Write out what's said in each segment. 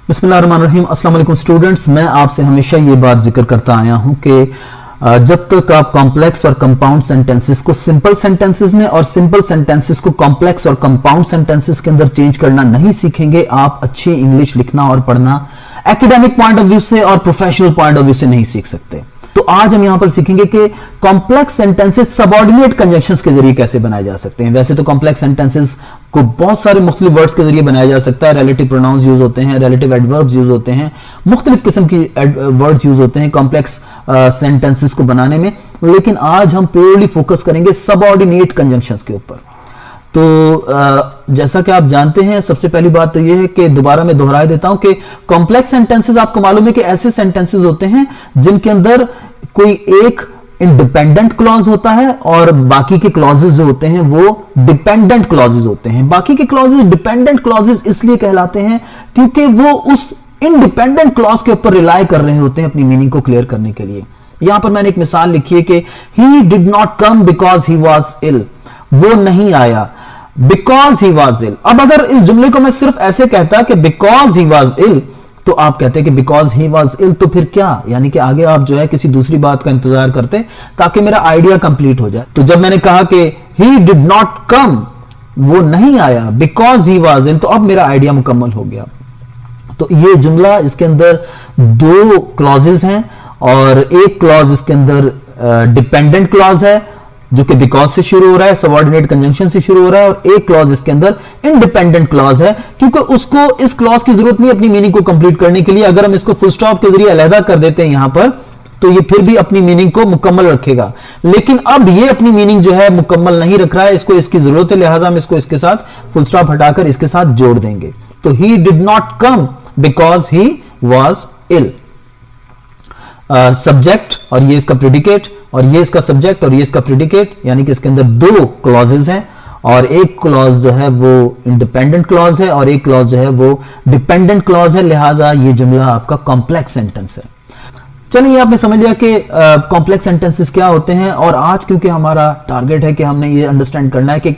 बिस्मिल्लाहिर्रहमानिर्रहीम। अस्सलाम वालेकुम स्टूडेंट्स, मैं आपसे हमेशा ये बात जिक्र करता आया हूं कि जब तक आप कॉम्प्लेक्स और कंपाउंड सेंटेंसेस को सिंपल सेंटेंसेस में और सिंपल सेंटेंसेस को कॉम्प्लेक्स और कंपाउंड सेंटेंसेस के अंदर चेंज करना नहीं सीखेंगे, आप अच्छी इंग्लिश लिखना और पढ़ना एकेडमिक पॉइंट ऑफ व्यू से और प्रोफेशनल पॉइंट ऑफ व्यू से नहीं सीख सकते। तो आज हम यहां पर सीखेंगे कि कॉम्प्लेक्स सेंटेंसेस सबऑर्डिनेट कंजंक्शंस के जरिए कैसे बनाए जा सकते हैं। वैसे तो कॉम्प्लेक्स सेंटेंसेस को बहुत सारे मुख्तलिफ वर्ड्स के जरिए बनाया जा सकता है। रिलेटिव प्रोनाउंस यूज होते हैं, रिलेटिव एडवर्ब्स यूज होते हैं, मुख्तलिफ किस्म की वर्ड्स यूज होते हैं कॉम्प्लेक्स सेंटेंसेस को बनाने में। लेकिन आज हम प्योरली फोकस करेंगे सबऑर्डिनेट कंजंक्शंस के ऊपर। तो जैसा कि आप जानते हैं, सबसे पहली बात तो यह है कि दोबारा मैं दोहरा देता हूं कि कॉम्प्लेक्स सेंटेंसेस आपको मालूम है कि ऐसे सेंटेंसेस होते हैं जिनके अंदर कोई एक इंडिपेंडेंट क्लॉज होता है और बाकी के क्लॉजेस जो होते हैं वो डिपेंडेंट क्लॉजेस होते हैं। बाकी के क्लॉजेस डिपेंडेंट क्लॉजेस इसलिए कहलाते हैं क्योंकि वो उस इंडिपेंडेंट क्लॉज के ऊपर रिलाय कर रहे होते हैं अपनी मीनिंग को क्लियर करने के लिए। यहां पर मैंने एक मिसाल लिखी है कि he did not come because he was ill, वो नहीं आया बिकॉज ही वॉज इल। अब अगर इस जुमले को मैं सिर्फ ऐसे कहता कि बिकॉज ही वॉज इल, तो आप कहते हैं कि बिकॉज ही वॉज इल, तो फिर क्या, यानी कि आगे आप जो है किसी दूसरी बात का इंतजार करते ताकि मेरा आइडिया कंप्लीट हो जाए। तो जब मैंने कहा कि ही डिड नॉट कम, वो नहीं आया, बिकॉज ही वॉज इल, तो अब मेरा आइडिया मुकम्मल हो गया। तो ये जुमला, इसके अंदर दो क्लॉजेस हैं और एक क्लॉज इसके अंदर डिपेंडेंट क्लॉज है जो कि बिकॉज से शुरू हो रहा है, सबऑर्डिनेट कंजंक्शन से शुरू हो रहा है, और एक क्लॉज इसके अंदर इंडिपेंडेंट क्लॉज है क्योंकि उसको इस क्लॉज की जरूरत नहीं अपनी मीनिंग को कंप्लीट करने के लिए। अगर हम इसको फुल स्टॉप के जरिए अलहदा कर देते हैं यहां पर, तो ये फिर भी अपनी मीनिंग को मुकम्मल रखेगा। लेकिन अब ये अपनी मीनिंग जो है मुकम्मल नहीं रख रहा है, इसको इसकी जरूरत है, लिहाजा हम इसको इसके साथ फुल स्टॉप हटाकर इसके साथ जोड़ देंगे। तो he did not come because he was ill. Subject और ये इसका प्रेडिकेट और ये इसका सब्जेक्ट और ये इसका प्रेडिकेट, यानी कि इसके अंदर दो क्लॉजेस हैं और एक क्लॉज जो है वो इंडिपेंडेंट क्लॉज है और एक क्लॉज जो है वो डिपेंडेंट क्लॉज है। लिहाजा ये जुमला आपका कॉम्प्लेक्स सेंटेंस है। चलिए, आपने समझ लिया कि कॉम्प्लेक्स सेंटेंसेस क्या होते हैं। और आज क्योंकि हमारा टारगेट है कि हमने ये अंडरस्टैंड करना है कि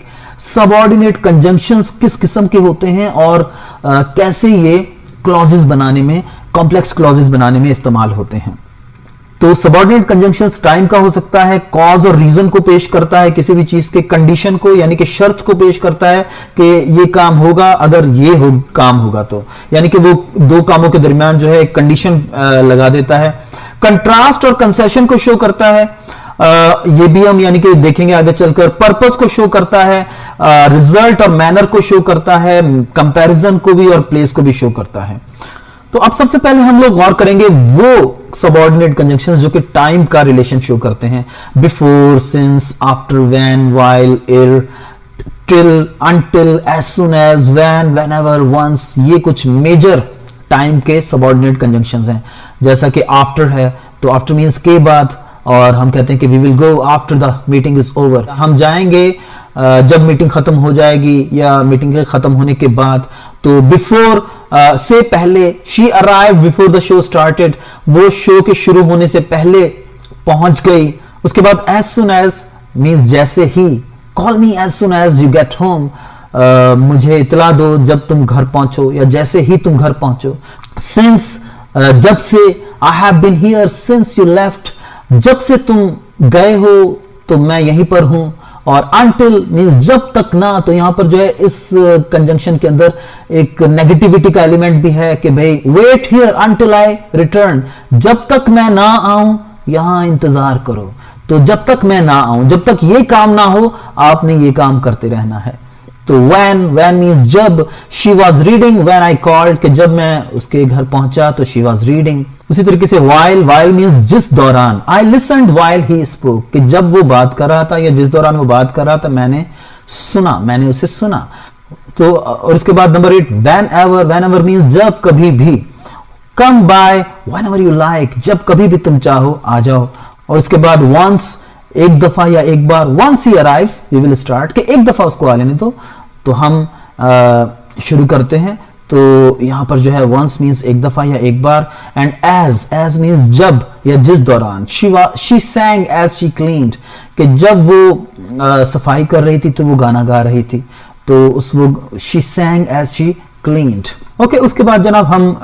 सबऑर्डिनेट कंजंक्शंस किस किस्म के होते हैं और कैसे ये क्लॉजेस बनाने में, कॉम्प्लेक्स क्लॉजेस बनाने में इस्तेमाल होते हैं। तो सबऑर्डिनेट कंजंक्शंस टाइम का हो सकता है, कॉज और रीजन को पेश करता है, किसी भी चीज के कंडीशन को यानी कि शर्त को पेश करता है कि ये काम होगा अगर ये काम होगा, तो यानी कि वो दो कामों के दरमियान जो है एक कंडीशन लगा देता है। कंट्रास्ट और कंसेशन को शो करता है, ये भी हम यानी कि देखेंगे आगे चलकर। पर्पस को शो करता है, रिजल्ट और मैनर को शो करता है, कंपैरिजन को भी और प्लेस को भी शो करता है। तो अब सबसे पहले हम लोग गौर करेंगे वो सबऑर्डिनेट कंजंक्शंस जो कि टाइम का रिलेशन शो करते हैं। Before, since, after, when, while, er, till, until, as soon as, when, whenever, once, ये कुछ मेजर टाइम के सबऑर्डिनेट कंजंक्शंस हैं। जैसा कि आफ्टर है तो आफ्टर मींस के बाद, और हम कहते हैं कि we will go after the meeting is over, हम जाएंगे जब मीटिंग खत्म हो जाएगी या मीटिंग के खत्म होने के बाद। तो बिफोर से पहले, she arrived before the show started, वो शो के शुरू होने से पहले पहुंच गई। उसके बाद एज सुन एज मीन्स जैसे ही, call me as soon as you get home, मुझे इतला दो जब तुम घर पहुंचो या जैसे ही तुम घर पहुंचो। सिंस, जब से, I have been here since you left, जब से तुम गए हो तो मैं यहीं पर हूं। और until मींस जब तक ना, तो यहां पर जो है इस कंजंक्शन के अंदर एक नेगेटिविटी का एलिमेंट भी है कि भाई wait here until I return, जब तक मैं ना आऊं यहां इंतजार करो। तो जब तक मैं ना आऊं, जब तक ये काम ना हो, आपने ये काम करते रहना है। तो when मींस जब, she was reading when I called, कि जब मैं उसके घर पहुंचा तो she was reading। उसी तरीके से while मींस जिस दौरान, I listened while he spoke, कि जब वो बात कर रहा था या जिस दौरान वो बात कर रहा था मैंने सुना, मैंने उसे सुना। तो और इसके बाद नंबर 8, whenever मींस जब कभी भी, come by whenever you like, जब कभी भी तुम चाहो आ जाओ। और इसके बाद once, एक दफा या एक बार, once he arrives we will start, कि एक दफा उसको आ लेने तो हम शुरू करते हैं। तो यहां पर जो है once मींस एक दफा या एक बार, एंड as मींस जब या जिस दौरान। she sang as she cleaned, कि जब वो सफाई कर रही थी तो वो गाना गा रही थी, तो उस वो she sang as she cleaned. Okay, उसके बाद जनाब हम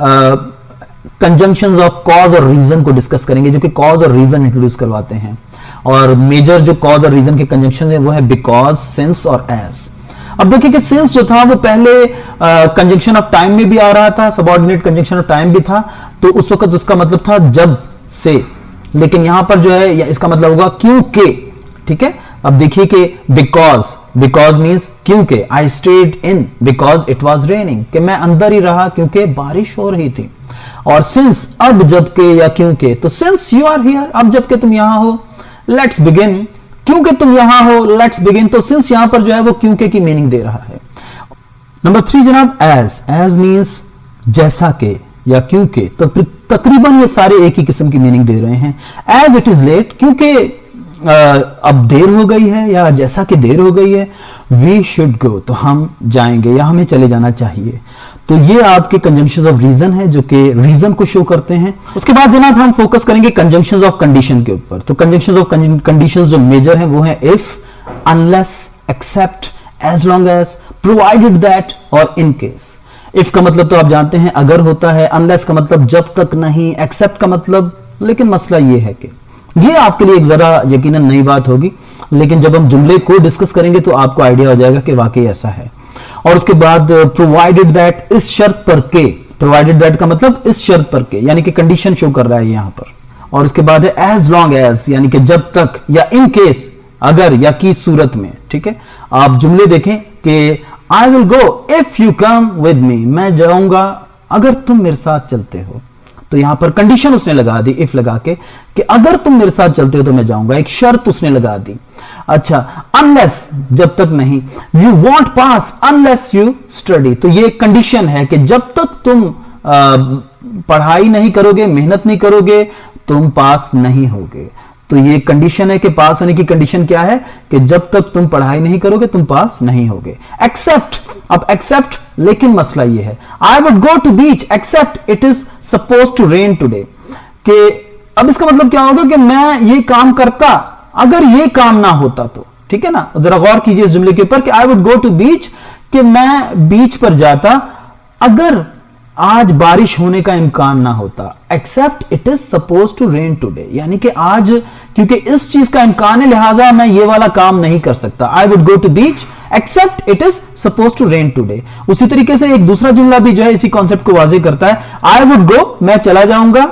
कंजंक्शंस ऑफ कॉज और रीजन को डिस्कस करेंगे, जो कि कॉज और रीजन इंट्रोड्यूस करवाते हैं। और मेजर जो कॉज और रीजन के कंजंक्शन है वो है बिकॉज, सिंस और एज। अब देखिए कि सिंस जो था वो पहले कंजंक्शन ऑफ टाइम में भी आ रहा था, सबऑर्डिनेट कंजंक्शन ऑफ टाइम भी था, तो उस वक्त उसका मतलब था जब से, लेकिन यहां पर जो है इसका मतलब होगा क्योंकि। ठीक है, अब देखिए कि बिकॉज, बिकॉज मीन्स क्योंकि, I stayed in because it was raining, कि मैं अंदर ही रहा क्योंकि बारिश हो रही थी। और सिंस, अब जबकि या क्योंकि, तो सिंस यू आर हियर, अब जबकि तुम यहां हो, लेट्स बिगिन, क्योंकि तुम यहां हो, लेट्स बिगिन, तो सिंस यहां पर जो है वो क्योंकि की मीनिंग दे रहा है। नंबर 3 जनाब एज, एज मीन्स जैसा के या क्योंकि, तो तकरीबन ये सारे एक ही किस्म की मीनिंग दे रहे हैं। एज इट इज लेट, क्योंकि अब देर हो गई है, या जैसा कि देर हो गई है। वी शुड गो, तो हम जाएंगे या हमें चले जाना चाहिए। तो ये आपके कंजंक्शंस ऑफ रीजन है जो कि रीजन को शो करते हैं। उसके बाद जनाब हम फोकस करेंगे कंजंक्शंस ऑफ कंडीशन के ऊपर। तो कंजंक्शंस ऑफ कंडीशंस जो मेजर हैं वो है if, unless, except, as long as, provided that और इन केस। इफ का मतलब तो आप जानते हैं अगर होता है, अनलेस का मतलब जब तक नहीं, एक्सेप्ट का मतलब, लेकिन मसला ये है कि ये आपके लिए एक जरा यकीनन नई बात होगी, लेकिन जब हम जुमले को डिस्कस करेंगे तो आपको आइडिया हो जाएगा कि वाकई ऐसा है। और उसके बाद प्रोवाइडेड दैट, इस शर्त पर के, प्रोवाइडेड दैट का मतलब इस शर्त पर के, यानी कि कंडीशन शो कर रहा है यहां पर। और उसके बाद है एज लॉन्ग एज, यानी कि जब तक, या इन केस, अगर या की सूरत में। ठीक है, आप जुमले देखें कि I will go if you come with me, मैं जाऊंगा अगर तुम मेरे साथ चलते हो। तो यहां पर कंडीशन उसने लगा दी इफ लगा के कि अगर तुम मेरे साथ चलते हो तो मैं जाऊंगा, एक शर्त उसने लगा दी। अच्छा, अनलेस, जब तक नहीं, you want pass unless you study, तो ये कंडीशन है कि जब तक तुम पढ़ाई नहीं करोगे, मेहनत नहीं करोगे, तुम पास नहीं होगे। तो ये कंडीशन है कि पास होने की कंडीशन क्या है कि जब तक तुम पढ़ाई नहीं करोगे तुम पास नहीं होगे। एक्सेप्ट, अब एक्सेप्ट, लेकिन मसला ये है, I would go to beach except it is suppose to rain today, कि अब इसका मतलब क्या होगा कि मैं ये काम करता अगर ये काम ना होता तो। ठीक है ना, जरा गौर कीजिए इस जुमले के ऊपर कि आई वुड गो टू बीच, कि मैं बीच पर जाता अगर आज बारिश होने का इम्कान ना होता। Except it is suppose to rain today, यानी कि आज क्योंकि इस चीज का इम्कान है लिहाजा मैं ये वाला काम नहीं कर सकता। I would go to beach except it is suppose to rain today. उसी तरीके से एक दूसरा जुमला भी जो है इसी कॉन्सेप्ट को वाजे करता है, आई वुड गो, मैं चला जाऊंगा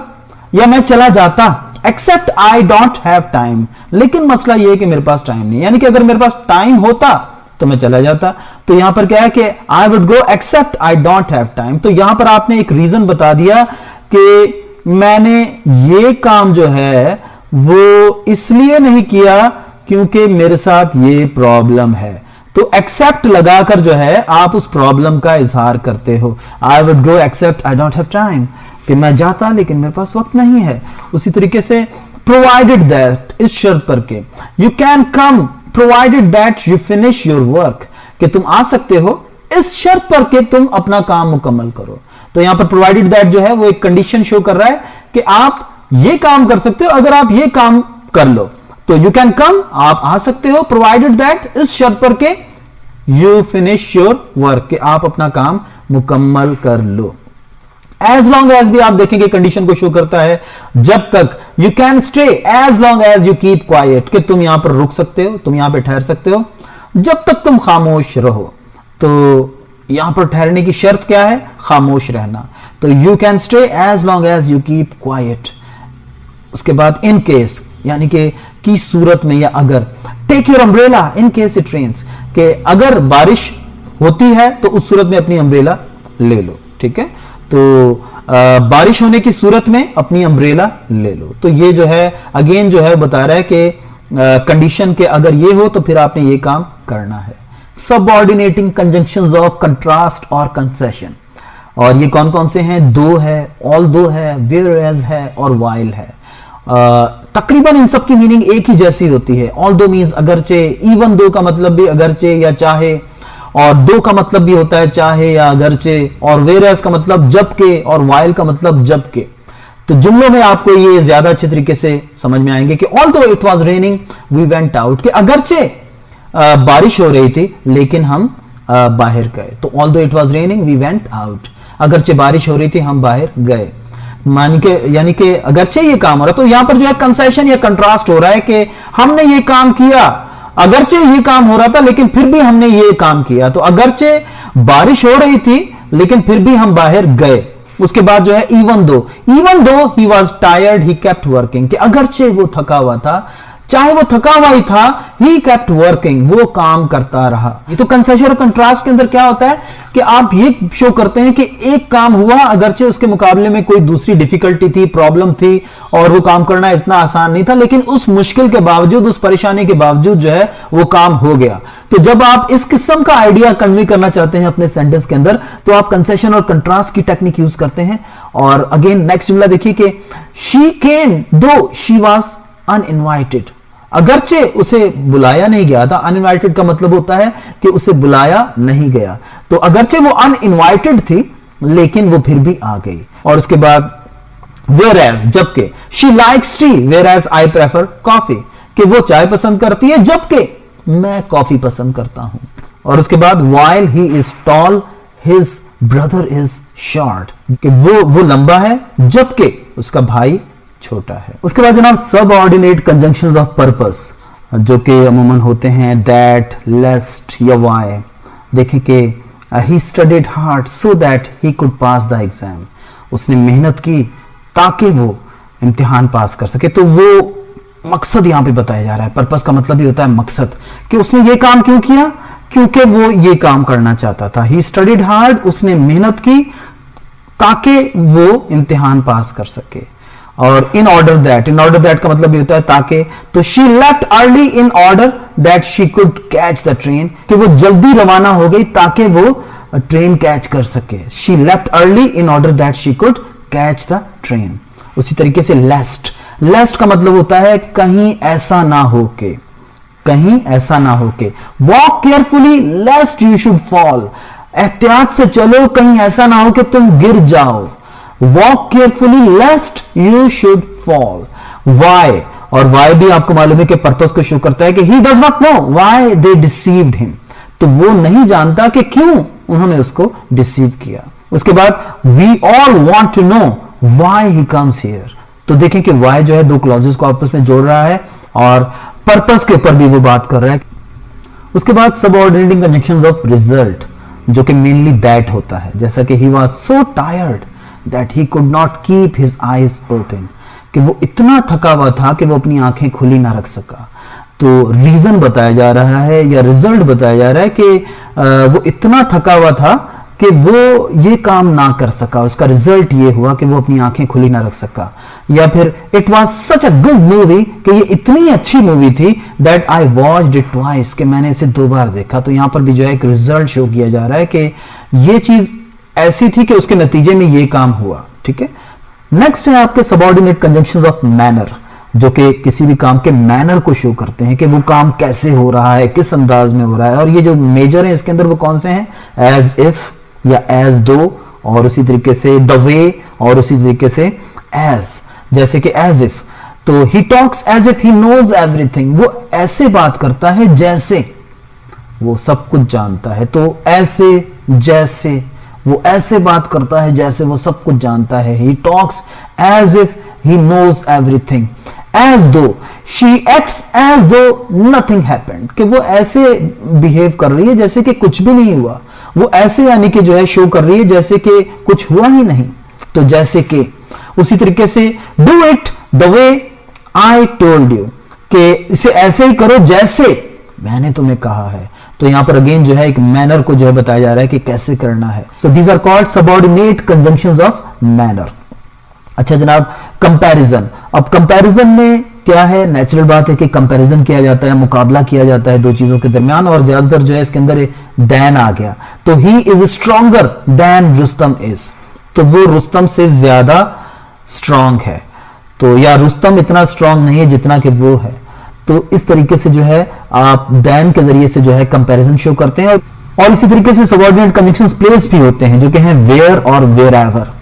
या मैं चला जाता, except I don't have time, लेकिन मसला यह है कि मेरे पास टाइम नहीं, यानी कि अगर मेरे पास टाइम होता तो मैं चला जाता। तो यहां पर क्या है कि I would go except I don't have time. तो यहां पर आपने एक रीजन बता दिया कि मैंने ये काम जो है वो इसलिए नहीं किया क्योंकि मेरे साथ ये प्रॉब्लम है। तो एक्सेप्ट लगाकर जो है आप उस प्रॉब्लम का इजहार करते हो। I would go except I don't have time, कि मैं जाता लेकिन मेरे पास वक्त नहीं है। उसी तरीके से प्रोवाइडेड दैट, इस शर्त पर के, you can come provided that you finish your work, कि तुम आ सकते हो इस शर्त पर के तुम अपना काम मुकम्मल करो। तो यहां पर प्रोवाइडेड दैट जो है वो एक कंडीशन शो कर रहा है कि आप ये काम कर सकते हो अगर आप ये काम कर लो। तो यू कैन कम, आप आ सकते हो, प्रोवाइडेड दैट, इस शर्त पर के यू फिनिश योर वर्क, कि आप अपना काम मुकम्मल कर लो। एज लॉन्ग एज भी आप देखेंगे कंडीशन को शो करता है, जब तक। You can stay as long as you keep quiet, कि तुम यहां पर रुक सकते हो, तुम यहां पर ठहर सकते हो जब तक तुम खामोश रहो। तो यहां पर ठहरने की शर्त क्या है? खामोश रहना। तो you can stay as long as you keep quiet. उसके बाद इन केस, यानी कि की सूरत में या अगर। Take your umbrella in case it rains, कि अगर बारिश होती है तो उस सूरत में अपनी अम्ब्रेला ले लो। ठीक है, तो बारिश होने की सूरत में अपनी अम्ब्रेला ले लो। तो ये जो है अगेन जो है बता रहा है कि कंडीशन के अगर ये हो तो फिर आपने ये काम करना है। सबऑर्डिनेटिंग कंजंक्शंस ऑफ कंट्रास्ट और कंसेशन, और ये कौन कौन से हैं? दो है, ऑल दो है, वेयर एज है और वाइल है। तकरीबन इन सब की मीनिंग एक ही जैसी होती है। ऑल दो मीन्स अगरचे, इवन दो का मतलब भी अगरचे या चाहे, और दो का मतलब भी होता है चाहे या अगरचे, और वेयर का मतलब जबकि, और वाइल का मतलब जबकि। तो जुमलों में आपको ये ज्यादा अच्छे तरीके से समझ में आएंगे कि although it was raining we went out, कि अगरचे बारिश हो रही थी लेकिन हम बाहर गए। तो although it was raining we went out, अगरचे बारिश हो रही थी हम बाहर गए। मान के यानी कि अगरचे ये काम हो रहा, तो यहां पर जो है कंसेशन या कंट्रास्ट हो रहा है कि हमने ये काम किया, अगरचे ये काम हो रहा था लेकिन फिर भी हमने ये काम किया। तो अगरचे बारिश हो रही थी लेकिन फिर भी हम बाहर गए। उसके बाद जो है even though he was tired he kept working, कि अगरचे वो थका हुआ था, चाहे वो थका हुआ ही था, ही केप्ट वर्किंग, वो काम करता रहा। ये तो कंसेशन और कंट्रास्ट के अंदर क्या होता है कि आप ये शो करते हैं कि एक काम हुआ, अगरचे उसके मुकाबले में कोई दूसरी डिफिकल्टी थी, प्रॉब्लम थी और वो काम करना इतना आसान नहीं था, लेकिन उस मुश्किल के बावजूद, उस परेशानी के बावजूद जो है वो काम हो गया। तो जब आप इस किस्म का आइडिया कन्वे करना चाहते हैं अपने सेंटेंस के अंदर, तो आप कंसेशन और कंट्रास्ट की टेक्निक यूज करते हैं। और अगेन नेक्स्ट जुमला देखिए कि शी केम दो शी वॉज अनइनवाइटेड, अगरचे उसे बुलाया नहीं गया था। अनइनवाइटेड का मतलब होता है कि उसे बुलाया नहीं गया, तो अगरचे वो अनइनवाइटेड थी लेकिन वो फिर भी आ गई। और उसके बाद whereas, जबकि she likes T whereas I prefer coffee, कि वो चाय पसंद करती है जबकि मैं कॉफी पसंद करता हूं। और उसके बाद while he is tall his brother is short, कि वो लंबा है जबकि उसका भाई छोटा है। उसके बाद जनाब सब ऑर्डिनेट कंजंक्शंस ऑफ पर्पस, जो कि अमूमन होते हैं दैट, लेस्ट या वाई। देखें कि he studied hard so that he could pass the exam, उसने मेहनत की ताकि वो इम्तिहान पास कर सके। तो वो मकसद यहां पे बताया जा रहा है। पर्पस का मतलब ही होता है मकसद, कि उसने ये काम क्यों किया, क्योंकि वो ये काम करना चाहता था। ही स्टडीड हार्ड, उसने मेहनत की ताकि वो इम्तिहान पास कर सके। और इन ऑर्डर दैट का मतलब ये होता है ताकि। तो she left early in order that she could catch the train, कि वो जल्दी रवाना हो गई ताकि वो ट्रेन कैच कर सके। She left early in order that she could catch the train. उसी तरीके से लेस्ट का मतलब होता है कहीं ऐसा ना हो के, कहीं ऐसा ना हो के। Walk carefully lest you should fall, एहतियात से चलो कहीं ऐसा ना हो कि तुम गिर जाओ। Walk carefully lest you should fall. Why, और वाई भी आपको मालूम है कि पर्पस को शो करता है कि he does not know why they deceived him, तो वो नहीं जानता कि क्यों उन्होंने उसको डिसीव किया। उसके बाद we all want to know why he comes here, तो देखें कि वाई जो है दो क्लॉजेस को आपस में जोड़ रहा है और पर्पस के ऊपर भी वो बात कर रहा है। उसके बाद सबऑर्डिनेटिंग कंजंक्शंस ऑफ रिजल्ट, जो कि मेनली दैट होता है, जैसा कि he was so tired that he could not keep his eyes open, कि वो इतना थका हुआ था कि वो अपनी आंखें खुली ना रख सका। तो रीजन बताया जा रहा है या रिजल्ट बताया जा रहा है कि वो इतना थका हुआ था कि वो ये काम ना कर सका, उसका रिजल्ट ये हुआ कि वो अपनी आंखें खुली ना रख सका। या फिर it was such a good movie, कि ये इतनी अच्छी मूवी थी that I watched it twice, कि मैंने इसे 2 बार देखा। तो यहां पर भी जो है एक रिजल्ट शो किया जा रहा है कि ये चीज ऐसी थी कि उसके नतीजे में ये काम हुआ। ठीक है, नेक्स्ट है आपके सबऑर्डिनेट कंजंक्शंस ऑफ मैनर, जो कि किसी भी काम के मैनर को शो करते हैं कि वो काम कैसे हो रहा है, किस अंदाज में हो रहा है। और ये जो मेजर है इसके अंदर वो कौन से हैं, एज इफ या एज दो, और उसी तरीके से द वे, और उसी तरीके से एज, जैसे कि एज इफ, तो he talks as if he knows everything, वो ऐसे बात करता है जैसे वो सब कुछ जानता है। तो ऐसे, जैसे, वो ऐसे बात करता है जैसे वो सब कुछ जानता है। He talks as if he knows everything. As though, she acts as though nothing happened, कि वो ऐसे बिहेव कर रही है जैसे कि कुछ भी नहीं हुआ। वो ऐसे यानी कि जो है शो कर रही है जैसे कि कुछ हुआ ही नहीं, तो जैसे कि। उसी तरीके से do it the way I told you, कि इसे ऐसे ही करो जैसे मैंने तुम्हें कहा है। तो यहां पर अगेन जो है एक मैनर को जो है बताया जा रहा है कि कैसे करना है। So these are called subordinate conjunctions of manner. अच्छा जनाब, कंपैरिजन। अब कंपैरिजन में क्या है, नेचुरल बात है कि कंपैरिजन किया जाता है, मुकाबला किया जाता है दो चीजों के दरमियान, और ज्यादातर जो है इसके अंदर दैन आ गया। तो he is stronger than Rustam is, तो वो रुस्तम से ज्यादा स्ट्रांग है, तो या रुस्तम इतना स्ट्रांग नहीं है जितना कि वो है। तो इस तरीके से जो है आप देन के जरिए से जो है कंपैरिजन शो करते हैं। और इसी तरीके से सबऑर्डिनेट कंजंक्शंस प्लेस भी होते हैं, जो कि हैं वेयर और वेयर एवर।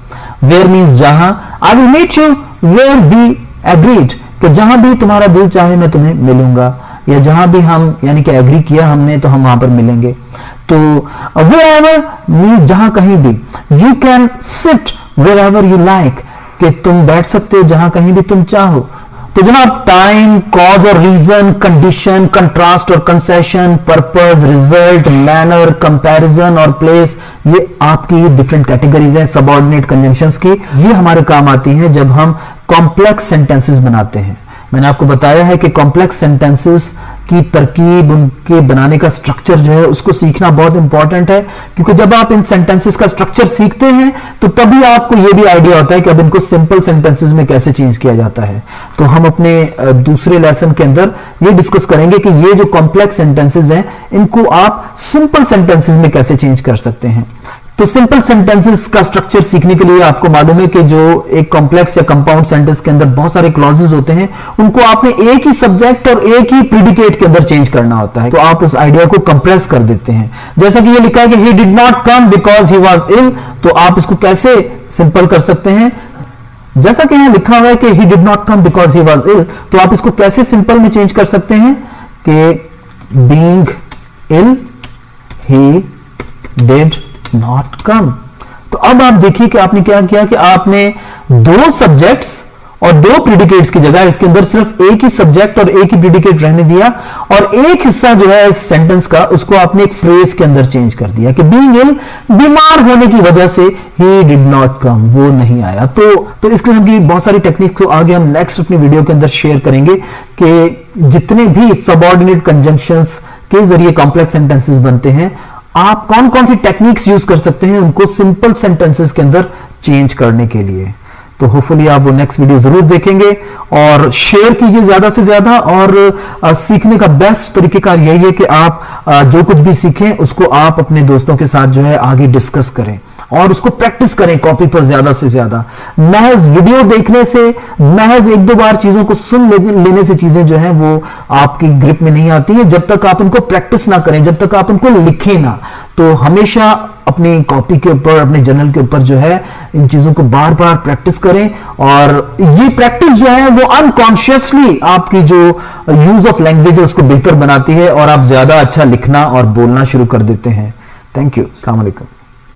वेयर मींस जहां, I will meet you where we agreed, कि जहां भी तुम्हारा दिल चाहे मैं तुम्हें मिलूंगा, या जहां भी हम यानी कि एग्री किया हमने तो हम वहां पर मिलेंगे। तो wherever मीन्स जहां कहीं भी, you can sit wherever you like, कि तुम बैठ सकते हो जहां कहीं भी तुम चाहो। तो जनाब टाइम, कॉज और रीजन, कंडीशन, कंट्रास्ट और concession, purpose, result, manner, comparison और प्लेस, ये आपकी डिफरेंट कैटेगरीज हैं सबऑर्डिनेट कंजंक्शंस की। ये हमारे काम आती हैं जब हम कॉम्प्लेक्स सेंटेंसेस बनाते हैं। मैंने आपको बताया है कि कॉम्प्लेक्स सेंटेंसेस की तरकीब, उनके बनाने का स्ट्रक्चर जो है उसको सीखना बहुत इंपॉर्टेंट है, क्योंकि जब आप इन सेंटेंसेस का स्ट्रक्चर सीखते हैं तो तभी आपको यह भी आइडिया होता है कि अब इनको सिंपल सेंटेंसेस में कैसे चेंज किया जाता है। तो हम अपने दूसरे लेसन के अंदर ये डिस्कस करेंगे कि ये जो कॉम्प्लेक्स सेंटेंसेस हैं इनको आप सिंपल सेंटेंसेस में कैसे चेंज कर सकते हैं। तो सिंपल सेंटेंसेस का स्ट्रक्चर सीखने के लिए आपको मालूम है कि जो एक कॉम्प्लेक्स या कंपाउंड सेंटेंस के अंदर बहुत सारे क्लॉजेस होते हैं, उनको आपने एक ही सब्जेक्ट और एक ही प्रीडिकेट के अंदर चेंज करना होता है। तो आप उस आइडिया को कंप्रेस कर देते हैं। जैसा कि ये लिखा है कि he did not come because he was ill, तो आप इसको कैसे सिंपल कर सकते हैं। जैसा कि यहां लिखा हुआ है कि he did not come because he was ill, तो आप इसको कैसे सिंपल में चेंज कर सकते हैं कि being ill he did not come. तो अब आप देखिए कि आपने क्या किया कि आपने दो सब्जेक्ट्स और दो प्रीडिकेट्स की जगह इसके अंदर सिर्फ एक ही सब्जेक्ट और एक ही प्रीडिकेट रहने दिया, और एक हिस्सा जो है इस सेंटेंस का उसको आपने एक फ्रेज के अंदर चेंज कर दिया कि बीइंग इल, बीमार होने की वजह से ही डिड नॉट कम, वो नहीं आया। तो इस किस्म की बहुत सारी टेक्निक्स को आगे हम नेक्स्ट अपनी वीडियो के अंदर शेयर करेंगे कि जितने भी सबऑर्डिनेट कंजंक्शंस के जरिए कॉम्प्लेक्स सेंटेंसेस बनते हैं, आप कौन कौन सी टेक्निक्स यूज कर सकते हैं उनको सिंपल सेंटेंसेस के अंदर चेंज करने के लिए। तो होपफुली आप वो नेक्स्ट वीडियो जरूर देखेंगे और शेयर कीजिए ज्यादा से ज्यादा। और सीखने का बेस्ट तरीकेकार यही है कि आप जो कुछ भी सीखें उसको आप अपने दोस्तों के साथ जो है आगे डिस्कस करें और उसको प्रैक्टिस करें कॉपी पर ज्यादा से ज्यादा। महज वीडियो देखने से, महज एक दो बार चीजों को सुन लेने से चीजें जो है वो आपकी ग्रिप में नहीं आती है जब तक आप इनको प्रैक्टिस ना करें, जब तक आप इनको लिखें ना। तो हमेशा अपनी कॉपी के ऊपर, अपने जर्नल के ऊपर जो है इन चीजों को बार बार प्रैक्टिस करें, और ये प्रैक्टिस जो है वो अनकॉन्शियसली आपकी जो यूज ऑफ लैंग्वेज है उसको बेहतर बनाती है और आप ज्यादा अच्छा लिखना और बोलना शुरू कर देते हैं। Thank you. अस्सलाम वालेकुम।